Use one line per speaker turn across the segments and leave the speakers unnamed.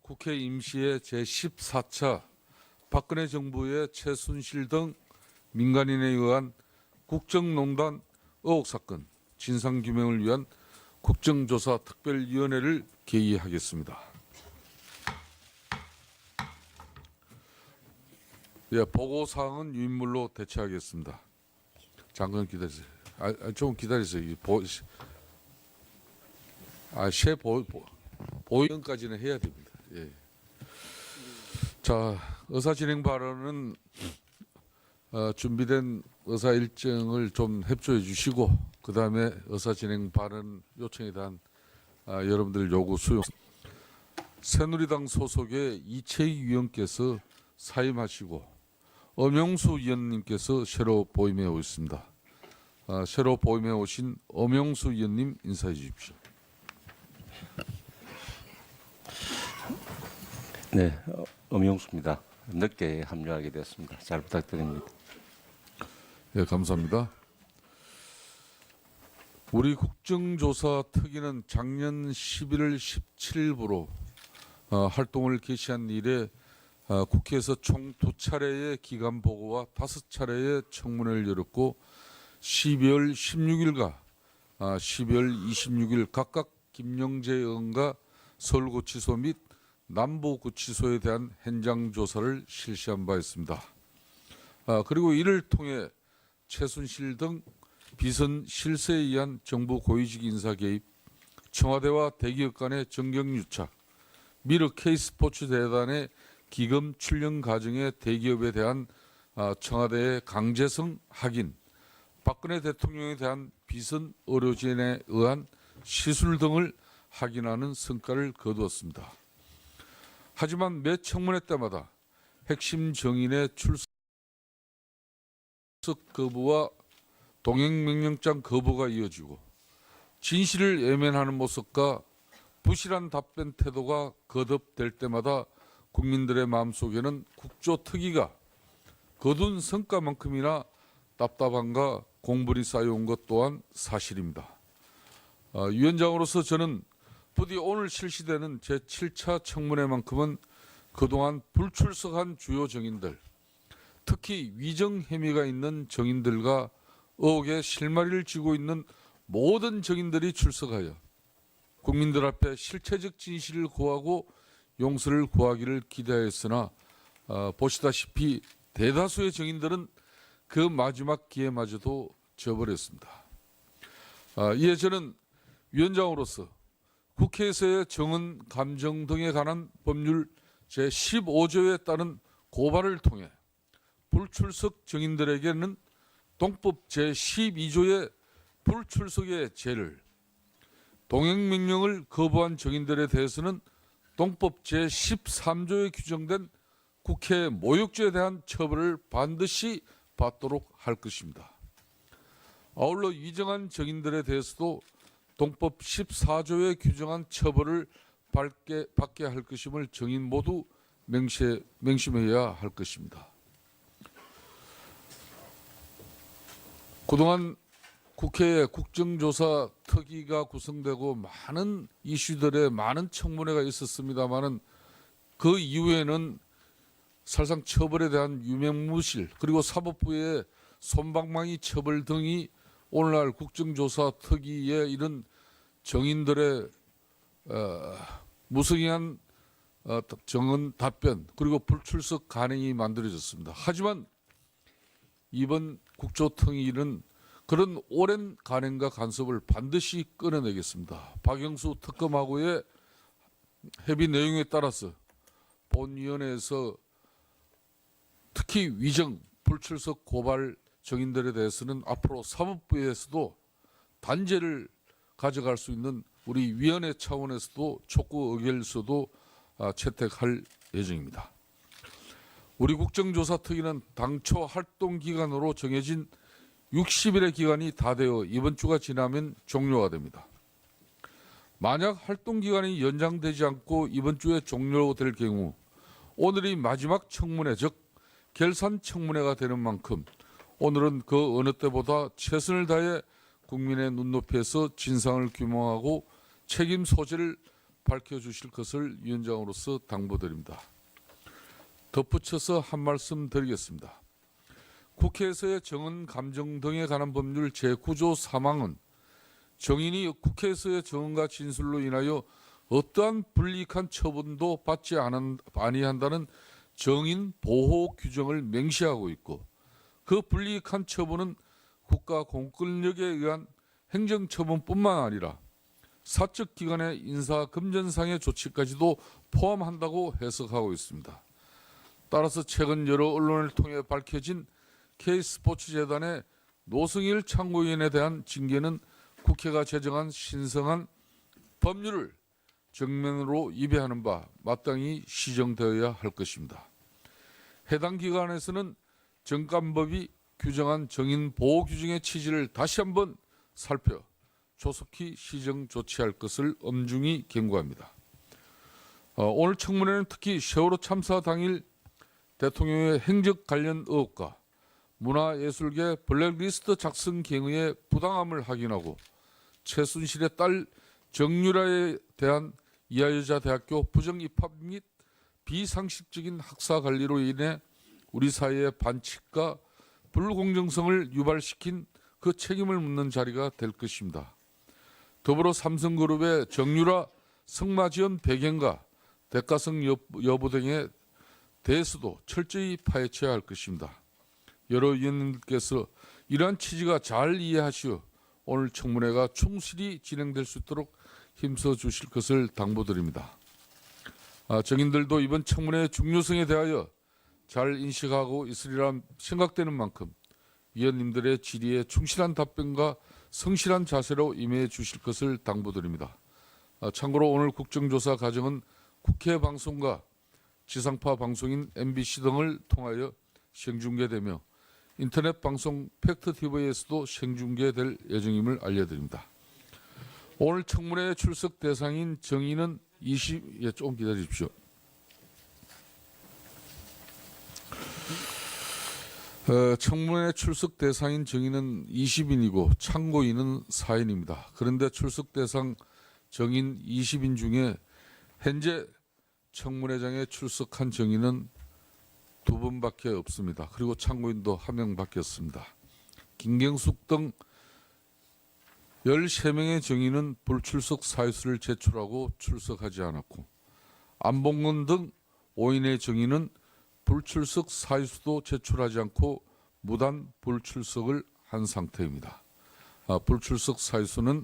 국회 임시회 제14차 박근혜 정부의 최순실 등 민간인에 의한 국정농단 의혹 사건 진상규명을 위한 국정조사 특별위원회를 개의하겠습니다. 예, 보고사항은 유인물로 대체하겠습니다. 잠깐 기다리세요. 좀 기다리세요. 보연까지는 해야 됩니다. 예. 자, 의사진행 발언은 준비된 의사 일정을 좀 협조해 주시고 그 다음에 의사진행 발언 요청에 대한 여러분들 요구 수용. 새누리당 소속의 이채희 위원께서 사임하시고 엄영수 위원님께서 새로 보임해 오셨습니다. 새로 보임해 오신 엄영수 위원님 인사해 주십시오.
네, 엄영수입니다. 늦게 합류하게 되었습니다. 잘 부탁드립니다.
네, 감사합니다. 우리 국정조사 특위는 작년 11월 17일부로 활동을 개시한 이래 국회에서 총 2차례의 기간 보고와 5차례의 청문회를 열었고 12월 16일과 12월 26일 각각 김영재 의원과 서울구치소 및 남부구치소에 대한 현장 조사를 실시한 바 있습니다. 그리고 이를 통해 최순실 등 비선 실세에 의한 정부 고위직 인사 개입, 청와대와 대기업 간의 정경유착, 미르 K스포츠 재단의 기금 출연 과정의 대기업에 대한 청와대의 강제성 확인, 박근혜 대통령에 대한 비선 의료진에 의한 시술 등을 확인하는 성과를 거두었습니다. 하지만 매 청문회 때마다 핵심 정인의 출석 거부와 동행명령장 거부가 이어지고 진실을 외면하는 모습과 부실한 답변 태도가 거듭될 때마다 국민들의 마음속에는 국조특위가 거둔 성과만큼이나 답답함과 공분이 쌓여온 것 또한 사실입니다. 위원장으로서 저는 부디 오늘 실시되는 제7차 청문회만큼은 그동안 불출석한 주요 정인들, 특히 위정 혐의가 있는 정인들과 의혹의 실마리를 쥐고 있는 모든 정인들이 출석하여 국민들 앞에 실체적 진실을 구하고 용서를 구하기를 기대하였으나 보시다시피 대다수의 정인들은 그 마지막 기회마저도 저버렸습니다. 이에 저는 위원장으로서 국회에서의 정언, 감정 등에 관한 법률 제15조에 따른 고발을 통해 불출석 정인들에게는 동법 제12조의 불출석의 죄를, 동행명령을 거부한 정인들에 대해서는 동법 제13조에 규정된 국회 모욕죄에 대한 처벌을 반드시 받도록 할 것입니다. 아울러 위정한 정인들에 대해서도 동법 14조에 규정한 처벌을 받게 할 것임을 정인 모두 명심해야 할 것입니다. 그동안 국회에 국정조사 특위가 구성되고 많은 이슈들의 많은 청문회가 있었습니다마는 그 이후에는 사실상 처벌에 대한 유명무실 그리고 사법부의 솜방망이 처벌 등이 오늘날 국정조사 특위에 이런 정인들의 무성의한 정언 답변 그리고 불출석 간행이 만들어졌습니다. 하지만 이번 국조특위는 그런 오랜 간행과 간섭을 반드시 끊어내겠습니다. 박영수 특검하고의 협의 내용에 따라서 본위원회에서 특히 위정, 불출석 고발 정인들에 대해서는 앞으로 사법부에서도 단죄를 가져갈 수 있는 우리 위원회 차원에서도 촉구 의결서도 채택할 예정입니다. 우리 국정조사 특위는 당초 활동 기간으로 정해진 60일의 기간이 다 되어 이번 주가 지나면 종료가 됩니다. 만약 활동 기간이 연장되지 않고 이번 주에 종료될 경우 오늘이 마지막 청문회 즉 결산 청문회가 되는 만큼 오늘은 그 어느 때보다 최선을 다해 국민의 눈높이에서 진상을 규명하고 책임 소재를 밝혀주실 것을 위원장으로서 당부드립니다. 덧붙여서 한 말씀 드리겠습니다. 국회에서의 정언, 감정 등에 관한 법률 제9조 3항은 정인이 국회에서의 정언과 진술로 인하여 어떠한 불이익한 처분도 받지 아니한다는 정인 보호 규정을 명시하고 있고, 그 불이익한 처분은 국가 공권력에 의한 행정처분뿐만 아니라 사적 기관의 인사 금전상의 조치까지도 포함한다고 해석하고 있습니다. 따라서 최근 여러 언론을 통해 밝혀진 K스포츠재단의 노승일 참고위원에 대한 징계는 국회가 제정한 신성한 법률을 정면으로 위배하는 바 마땅히 시정되어야 할 것입니다. 해당 기관에서는 정관법이 규정한 정인 보호 규정의 취지를 다시 한번 살펴 조속히 시정 조치할 것을 엄중히 경고합니다. 오늘 청문회는 특히 세월호 참사 당일 대통령의 행적 관련 의혹과 문화예술계 블랙리스트 작성 경위의 부당함을 확인하고 최순실의 딸 정유라에 대한 이화여자대학교 부정 입학 및 비상식적인 학사 관리로 인해 우리 사회의 반칙과 불공정성을 유발시킨 그 책임을 묻는 자리가 될 것입니다. 더불어 삼성그룹의 정유라 성마 지원 배경과 대가성 여부 등에 대해서도 철저히 파헤쳐야 할 것입니다. 여러 위원님께서 이러한 취지가 잘 이해하시어 오늘 청문회가 충실히 진행될 수 있도록 힘써 주실 것을 당부드립니다. 정인들도 이번 청문회의 중요성에 대하여 잘 인식하고 있으리라 생각되는 만큼 위원님들의 질의에 충실한 답변과 성실한 자세로 임해 주실 것을 당부드립니다. 참고로 오늘 국정조사 과정은 국회 방송과 지상파 방송인 MBC 등을 통하여 생중계되며 인터넷 방송 팩트TV에서도 생중계될 예정임을 알려드립니다. 오늘 청문회 출석 대상인 정인은 조금 기다리십시오. 청문회 출석 대상인 정인은 20인이고 참고인은 4인입니다. 그런데 출석 대상 정인 20인 중에 현재 청문회장에 출석한 정인은 2분밖에 없습니다. 그리고 참고인도 1명밖에 없습니다. 김경숙 등 13명의 정인은 불출석 사유서를 제출하고 출석하지 않았고, 안봉근 등 5인의 정인은 불출석 사유서도 제출하지 않고 무단 불출석을 한 상태입니다. 불출석 사유서는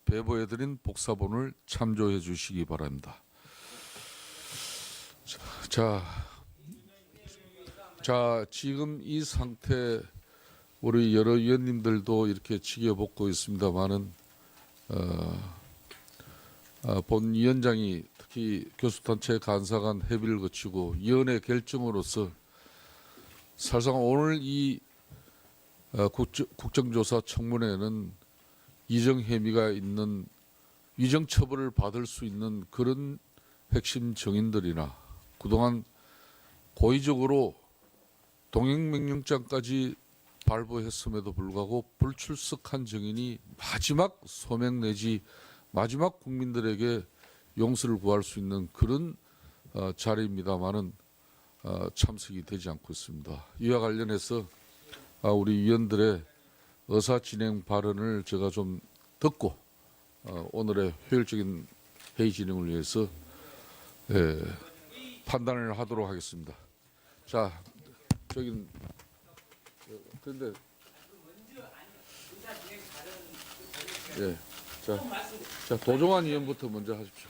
배부해드린 복사본을 참조해 주시기 바랍니다. 자, 지금 이 상태 우리 여러 위원님들도 이렇게 지켜보고 있습니다만은 본 위원장이 특히 교수단체 간사 간 협의를 거치고 위원회 결정으로서 사실상 오늘 이 국정조사 청문회는 위정 혐의가 있는 위정 처벌을 받을 수 있는 그런 핵심 정인들이나 그동안 고의적으로 동행명령장까지 발부했음에도 불구하고 불출석한 정인이 마지막 소명 내지 마지막 국민들에게 용서를 구할 수 있는 그런 자리입니다만은 참석이 되지 않고 있습니다. 이와 관련해서 우리 위원들의 의사 진행 발언을 제가 좀 듣고 오늘의 효율적인 회의 진행을 위해서 판단을 하도록 하겠습니다. 자, 그런데 자 도종환 의원부터 먼저 하십시오.